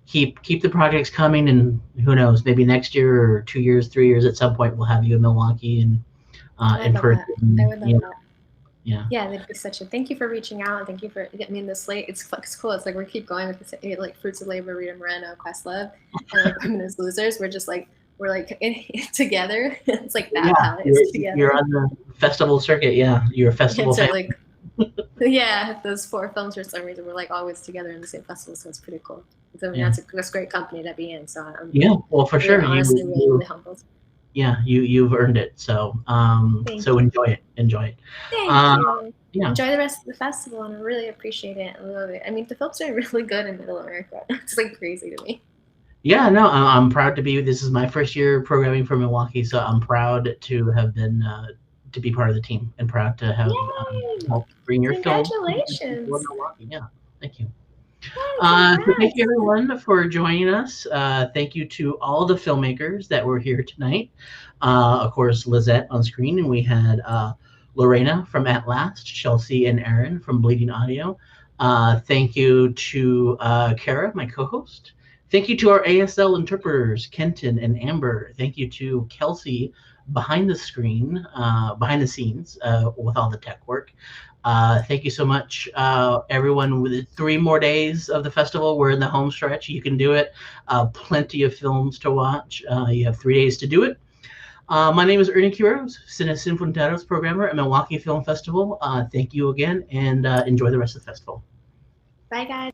keep the projects coming, and who knows, maybe next year or 2 years, 3 years, at some point we'll have you in Milwaukee and in person. I would love that. Yeah. Yeah, that'd be such a. Thank you for reaching out. Thank you for getting me in this slate. It's cool. It's like we keep going with this, like Fruits of Labor, Rita Moreno, Questlove, and like Women as Losers. We're together. It's like that palette together. You're on the festival circuit. Yeah, you're a festival. So like, yeah, those 4 films for some reason we're like always together in the same festival, so it's pretty cool. So that's great company to be in. So I'm well, for sure. Honestly, really humbled. Yeah, you've earned it. So enjoy it. Thank you. Yeah. Enjoy the rest of the festival, and I really appreciate it. I love it. I mean, the films are really good in Middle America. It's like crazy to me. Yeah, no, I'm proud to be. This is my first year programming for Milwaukee, so I'm proud to have been to be part of the team, and proud to have helped bring your film. Congratulations! Milwaukee. Yeah, thank you. So thank you everyone for joining us. Thank you to all the filmmakers that were here tonight. Of course, Lisette on screen, and we had Lorena from At Last, Chelsea and Aaron from Bleeding Audio. Thank you to Kara, my co-host. Thank you to our ASL interpreters, Kenton and Amber. Thank you to Kelsey behind the screen, behind the scenes with all the tech work. Thank you so much, everyone. With 3 more days of the festival, we're in the home stretch. You can do it. Plenty of films to watch. You have 3 days to do it. My name is Ernie Quiroz, Cine Sinfundados programmer at Milwaukee Film Festival. Thank you again, and enjoy the rest of the festival. Bye, guys.